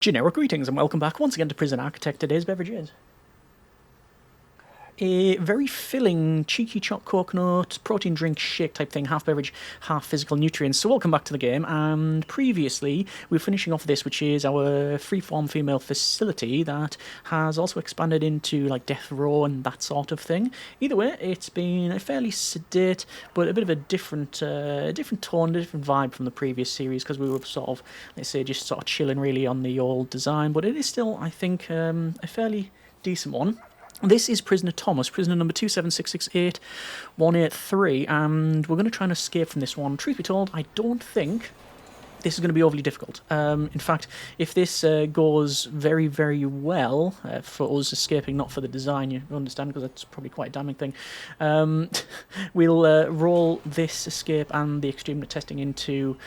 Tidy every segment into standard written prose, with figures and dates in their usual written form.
Generic greetings and welcome back once again to Prison Architect. Today's beverage is a very filling, cheeky chopped coconut, protein drink shake type thing, half beverage, half physical nutrients. So welcome back to the game, and previously we were finishing off this, which is our freeform female facility that has also expanded into like death row and that sort of thing. Either way, it's been a fairly sedate, but a bit of a different tone, a different vibe from the previous series, because we were sort of, let's say, just sort of chilling really on the old design, but it is still, I think, a fairly decent one. This is Prisoner Thomas, prisoner number 27668-183, and we're going to try and escape from this one. Truth be told, I don't think this is going to be overly difficult. In fact, if this goes very, very well for us escaping, not for the design, you understand, because that's probably quite a damning thing, we'll roll this escape and the extreme testing into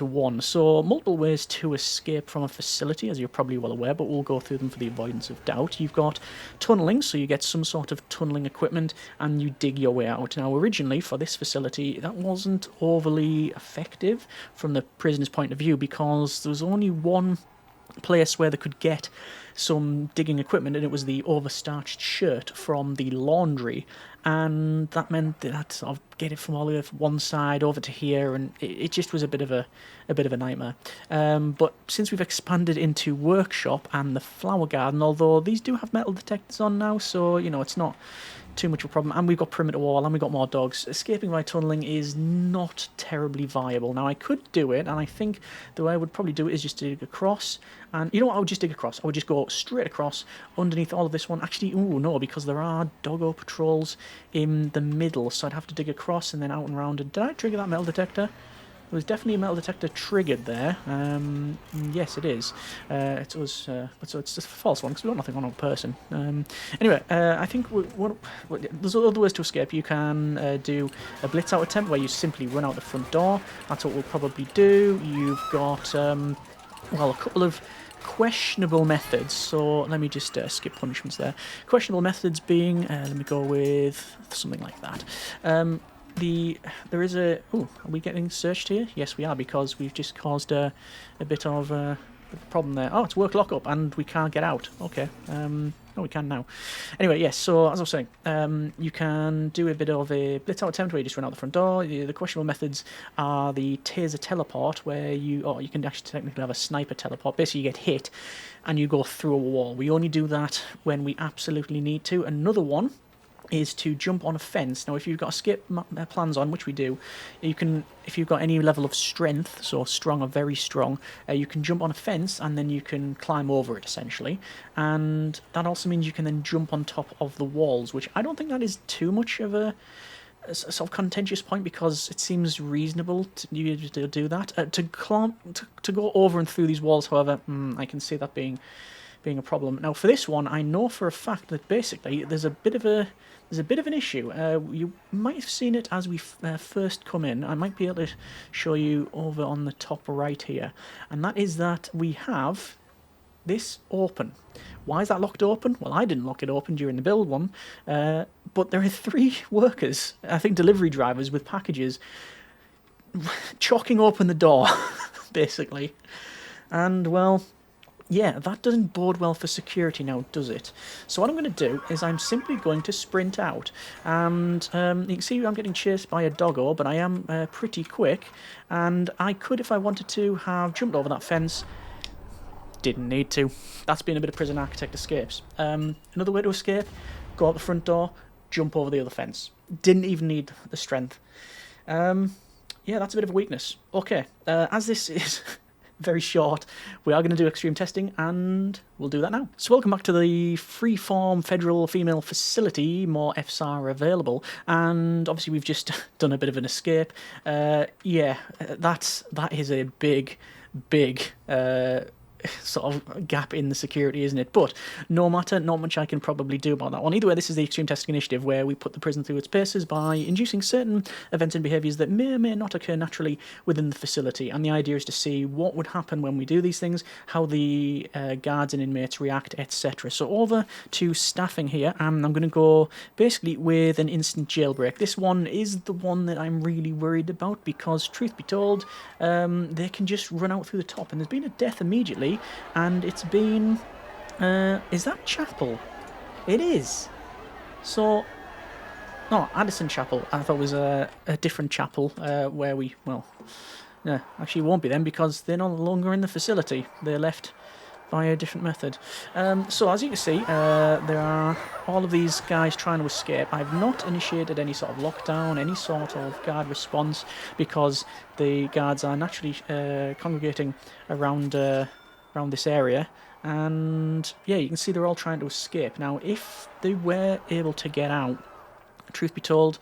one. So multiple ways to escape from a facility, as you're probably well aware, but we'll go through them for the avoidance of doubt. You've got tunneling, so you get some sort of tunneling equipment and you dig your way out. Now, originally for this facility, that wasn't overly effective from the prisoner's point of view, because there was only one place where they could get some digging equipment, and it was the overstarched shirt from the laundry, and that meant that I had to sort of get it from all the way from one side over to here, and it just was a bit of a nightmare. But since we've expanded into workshop and the flower garden, although these do have metal detectors on now, so you know it's not too much of a problem, and we've got perimeter wall and we've got more dogs, escaping by tunneling is not terribly viable. Now I could do it, and I think the way I would probably do it is just to dig across, and you know what, I would just dig across. I would just go straight across underneath all of this one. Actually, ooh, no, because there are doggo patrols in the middle, so I'd have to dig across and then out and round. Did I trigger that metal detector? There was definitely a metal detector triggered there. Yes, it is. It was, so it's just a false one because we got nothing on a person. Anyway, I think there's other ways to escape. You can do a blitz out attempt where you simply run out the front door. That's what we'll probably do. You've got, well, a couple of questionable methods, so let me just skip punishments there. Questionable methods being, let me go with something like that. There is a... Oh, are we getting searched here? Yes, we are, because we've just caused a bit of a problem there. Oh, it's work lockup, and we can't get out. Okay. No, we can now. Anyway, yes, so as I was saying, you can do a bit of a blitz out attempt where you just run out the front door. The questionable methods are the taser teleport, where you can actually technically have a sniper teleport. Basically, you get hit, and you go through a wall. We only do that when we absolutely need to. Another one is to jump on a fence. Now, if you've got escape plans on, which we do, you can, if you've got any level of strength, so strong or very strong, you can jump on a fence and then you can climb over it, essentially. And that also means you can then jump on top of the walls, which I don't think that is too much of a sort of contentious point, because it seems reasonable to do that. To go over and through these walls, however, I can see that being a problem. Now, for this one, I know for a fact that basically there's a bit of an issue. You might have seen it as we first come in. I might be able to show you over on the top right here, and that is that we have this open. Why is that locked open? Well, I didn't lock it open during the build one, but there are 3 workers, I think delivery drivers with packages, chalking open the door, basically. And, well, yeah, that doesn't bode well for security now, does it? So what I'm going to do is I'm simply going to sprint out. And you can see I'm getting chased by a doggo, but I am pretty quick. And I could, if I wanted to, have jumped over that fence. Didn't need to. That's been a bit of Prison Architect escapes. Another way to escape, go out the front door, jump over the other fence. Didn't even need the strength. Yeah, that's a bit of a weakness. Okay, as this is very short, we are going to do extreme testing, and we'll do that now. So welcome back to the freeform federal female facility. More FSAR available, and obviously we've just done a bit of an escape. Yeah, that is a big sort of gap in the security, isn't it? But no matter, not much I can probably do about that one. Either way, this is the Extreme Testing Initiative, where we put the prison through its paces by inducing certain events and behaviours that may or may not occur naturally within the facility. And the idea is to see what would happen when we do these things, how the guards and inmates react, etc. So over to staffing here, and I'm going to go basically with an instant jailbreak. This one is the one that I'm really worried about, because truth be told, they can just run out through the top, and there's been a death immediately facility, and it's been... is that chapel? It is. So... No, Addison Chapel. I thought it was a different chapel where we... Well, no, actually it won't be then because they're no longer in the facility. They're left by a different method. So as you can see, there are all of these guys trying to escape. I've not initiated any sort of lockdown, any sort of guard response, because the guards are naturally congregating around this area. And yeah, you can see they're all trying to escape. Now, if they were able to get out, truth be told,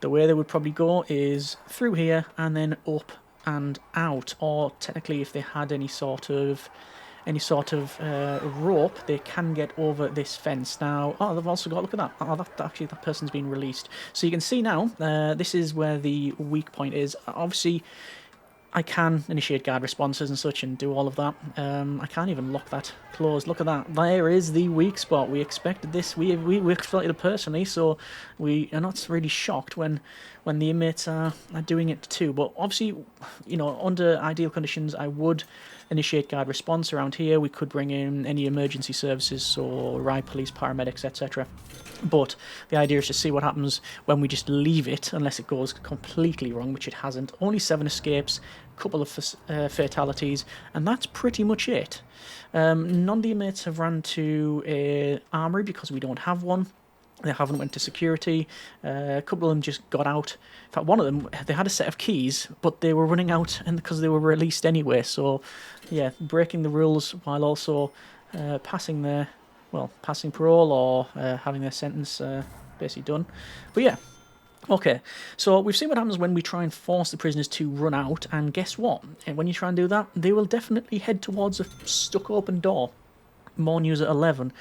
the way they would probably go is through here and then up and out. Or technically, if they had any sort of rope, they can get over this fence. Now, oh, they've also got, look at that. Oh, that person's been released. So you can see now, this is where the weak point is. Obviously, I can initiate guard responses and such and do all of that. I can't even lock that closed. Look at that. There is the weak spot. We expected this. We expected it personally, so we are not really shocked when the inmates are doing it too. But obviously, you know, under ideal conditions, I would initiate guard response around here. We could bring in any emergency services, so riot police, paramedics, etc. But the idea is to see what happens when we just leave it, unless it goes completely wrong, which it hasn't. Only 7 escapes, couple of fatalities, and that's pretty much it. None of the inmates have run to a armory because we don't have one. They haven't went to security. A couple of them just got out. In fact, one of them, they had a set of keys, but they were running out and because they were released anyway. So, yeah, breaking the rules while also passing parole or having their sentence basically done. But yeah, okay. So we've seen what happens when we try and force the prisoners to run out. And guess what? When you try and do that, they will definitely head towards a stuck open door. More news at 11.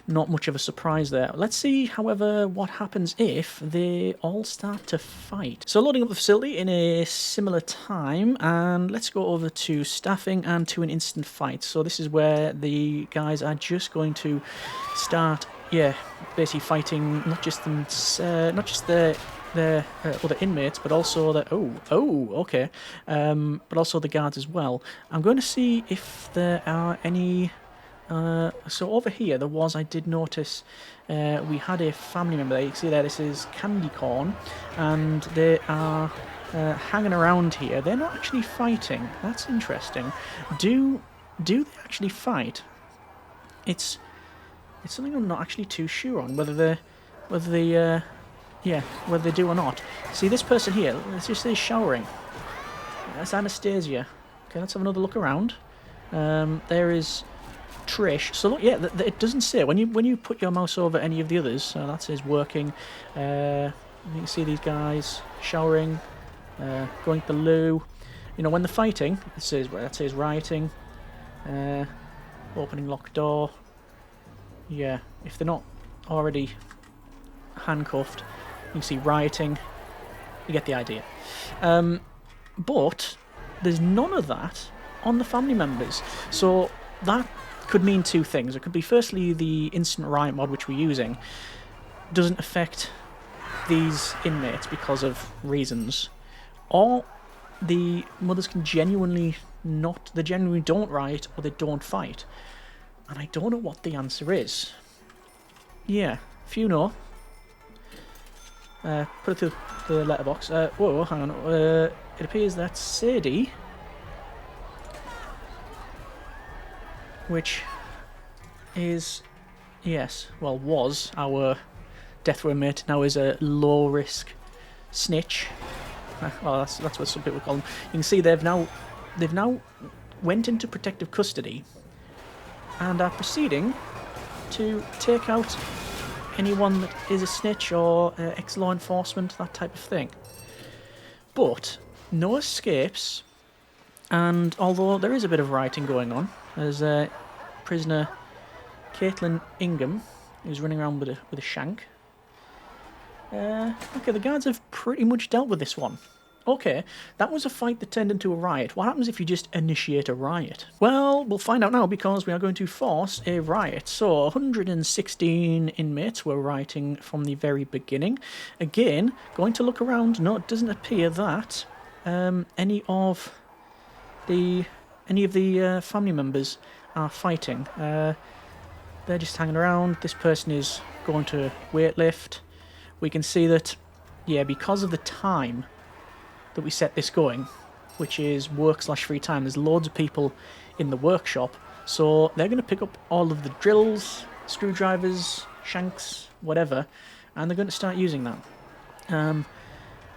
Not much of a surprise there. Let's see, however, what happens if they all start to fight. So loading up the facility in a similar time, and let's go over to staffing and to an instant fight. So this is where the guys are just going to start, basically fighting not just their other inmates, but also the but also the guards as well. I'm going to see if there are any. So over here, I did notice, we had a family member there. You can see there, this is Candy Corn, and they are hanging around here. They're not actually fighting. That's interesting. Do they actually fight? It's something I'm not actually too sure on, whether they do or not. See, this person here, let's just say showering. That's Anastasia. Okay, let's have another look around. There is Trish. So look, yeah, it doesn't say when you put your mouse over any of the others. So that says working. You can see these guys showering, going to the loo. You know, when they're fighting, that says rioting, opening locked door. Yeah, if they're not already handcuffed, you can see rioting. You get the idea. But there's none of that on the family members. So that could mean two things. It could be, firstly, the instant riot mod which we're using doesn't affect these inmates because of reasons, or the mothers can genuinely don't riot, or they don't fight, and I don't know what the answer is. Yeah, if you know, put it through the letterbox. Whoa, hang on. It appears that Sadie, which is, was our death row mate, now is a low risk snitch. Well, that's what some people call them. You can see they've now went into protective custody and are proceeding to take out anyone that is a snitch or ex-law enforcement, that type of thing. But no escapes, and although there is a bit of rioting going on, there's prisoner Caitlin Ingham, who's running around with a shank. Okay, the guards have pretty much dealt with this one. Okay, that was a fight that turned into a riot. What happens if you just initiate a riot? Well, we'll find out now, because we are going to force a riot. So, 116 inmates were rioting from the very beginning. Again, going to look around. No, it doesn't appear that any of the family members are fighting. They're just hanging around. This person is going to weightlift. We can see that, yeah, because of the time that we set this going, which is work/free time, there's loads of people in the workshop, so they're going to pick up all of the drills, screwdrivers, shanks, whatever, and they're going to start using that.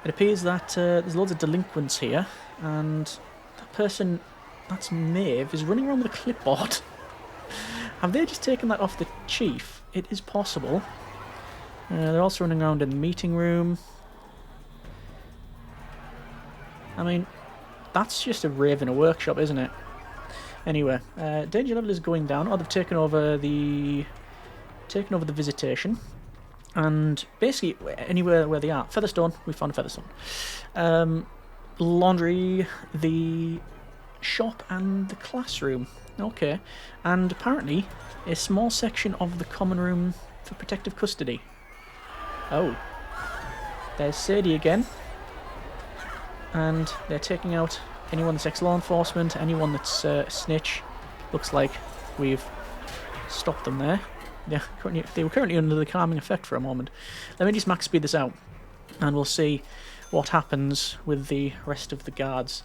It appears that there's loads of delinquents here, and that person, that's Maeve, is running around with a clipboard. Have they just taken that off the chief? It is possible. They're also running around in the meeting room. I mean, that's just a rave in a workshop, isn't it? Anyway, danger level is going down. Oh, they've taken over the visitation, and basically anywhere where they are. Featherstone, we found a Featherstone. Laundry, the shop, and the classroom. Okay, and apparently a small section of the common room for protective custody. Oh, there's Sadie again. And they're taking out anyone that's ex-law enforcement, anyone that's a snitch. Looks like we've stopped them there. Yeah, they were currently under the calming effect for a moment. Let me just max speed this out, and we'll see what happens with the rest of the guards.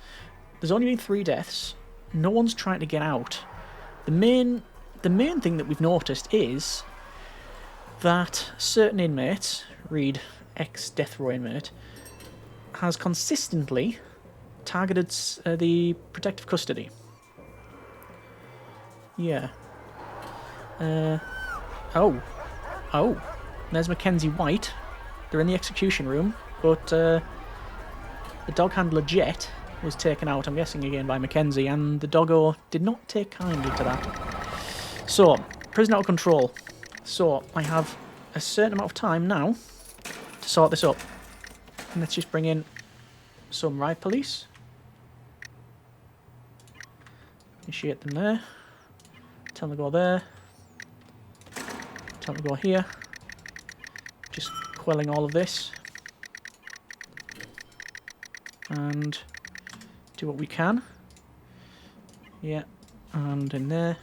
There's only been 3 deaths. No one's trying to get out. The main thing that we've noticed is that certain inmates, read ex-death row inmate, has consistently targeted the protective custody. Yeah. Oh, there's Mackenzie White. They're in the execution room, but the dog handler Jet was taken out, I'm guessing again by Mackenzie, and the doggo did not take kindly to that. So, prison out of control. So, I have a certain amount of time now to sort this up. And let's just bring in some riot police. Initiate them there. Tell them to go there. Tell them to go here. Just quelling all of this. And do what we can. Yeah, and in there.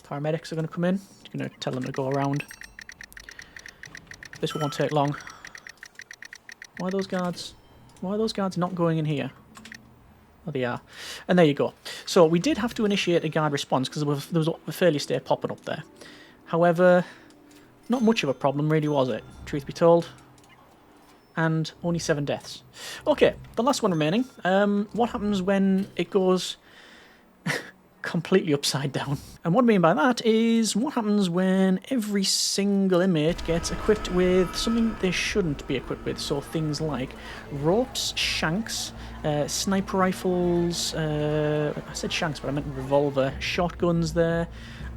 Paramedics are going to come in. Going to tell them to go around. This won't take long. Why are those guards not going in here? Oh, they are. And there you go. So we did have to initiate a guard response because there was a failure state popping up there. However, not much of a problem really, was it? Truth be told. And only 7 deaths. Okay, the last one remaining. What happens when it goes completely upside down? And what I mean by that is what happens when every single inmate gets equipped with something they shouldn't be equipped with. So things like ropes, shanks, sniper rifles, I said shanks but I meant revolver, shotguns there.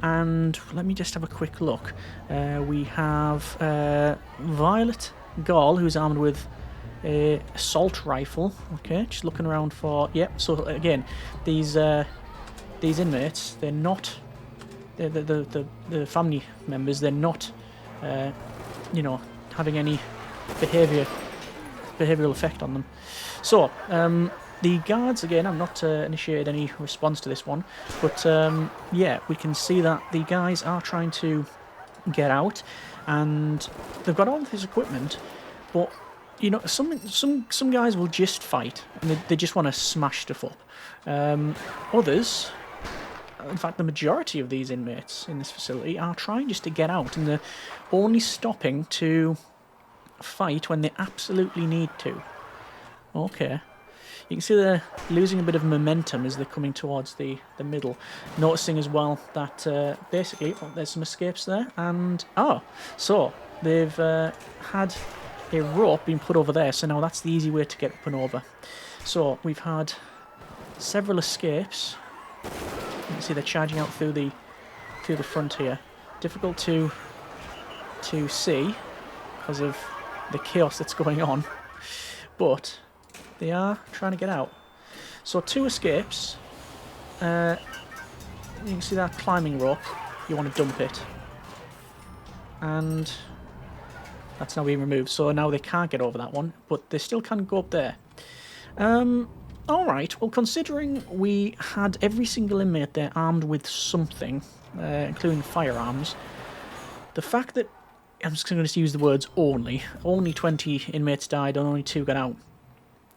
And let me just have a quick look. We have Violet Gall, who's armed with a assault rifle. Okay, just looking around for... Yep, so again, these inmates, they're not... The family members, they're not, having any behavioural effect on them. So, the guards, again, I've not initiated any response to this one, but yeah, we can see that the guys are trying to get out, and they've got all of this equipment, but, some guys will just fight, and they just want to smash stuff up. Others... In fact, the majority of these inmates in this facility are trying just to get out, and they're only stopping to fight when they absolutely need to. Okay. You can see they're losing a bit of momentum as they're coming towards the middle. Noticing as well that basically, there's some escapes there, and... so they've had a rope being put over there, so now that's the easy way to get up and over. So we've had several escapes. You can see they're charging out through the front here. Difficult to see because of the chaos that's going on, but they are trying to get out. So 2 escapes. You can see that climbing rope. You want to dump it, and that's now being removed. So now they can't get over that one, but they still can go up there. Alright, well, considering we had every single inmate there armed with something, including firearms, the fact that, I'm just going to use the words only 20 inmates died and only 2 got out,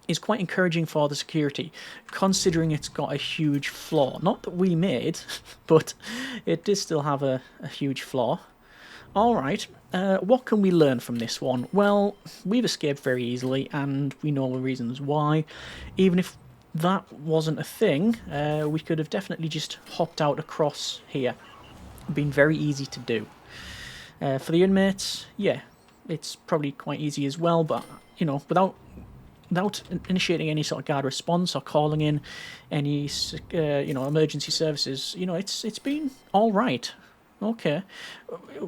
is quite encouraging for the security, considering it's got a huge flaw. Not that we made, but it does still have a huge flaw. Alright, what can we learn from this one? Well, we've escaped very easily, and we know the reasons why. Even if that wasn't a thing, we could have definitely just hopped out across here. Been very easy to do. For the inmates, yeah, it's probably quite easy as well, but, you know, without initiating any sort of guard response or calling in any, you know, emergency services, you know, it's been all right. Okay,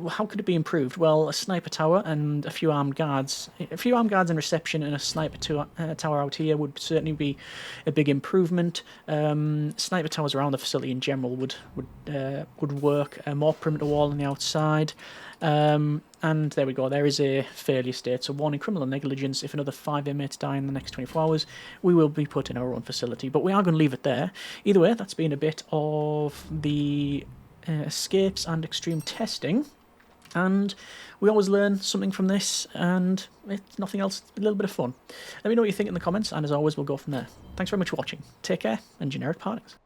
how could it be improved? Well, a sniper tower and a few armed guards in reception, and a sniper tower out here would certainly be a big improvement. Sniper towers around the facility in general would work. A more perimeter wall on the outside. And there we go, there is a failure state. So warning, criminal negligence. If another 5 inmates die in the next 24 hours, we will be put in our own facility. But we are going to leave it there. Either way, that's been a bit of the escapes and extreme testing. And we always learn something from this, and it's nothing else, a little bit of fun. Let me know what you think in the comments, and as always, we'll go from there. Thanks very much for watching. Take care, and generic partings.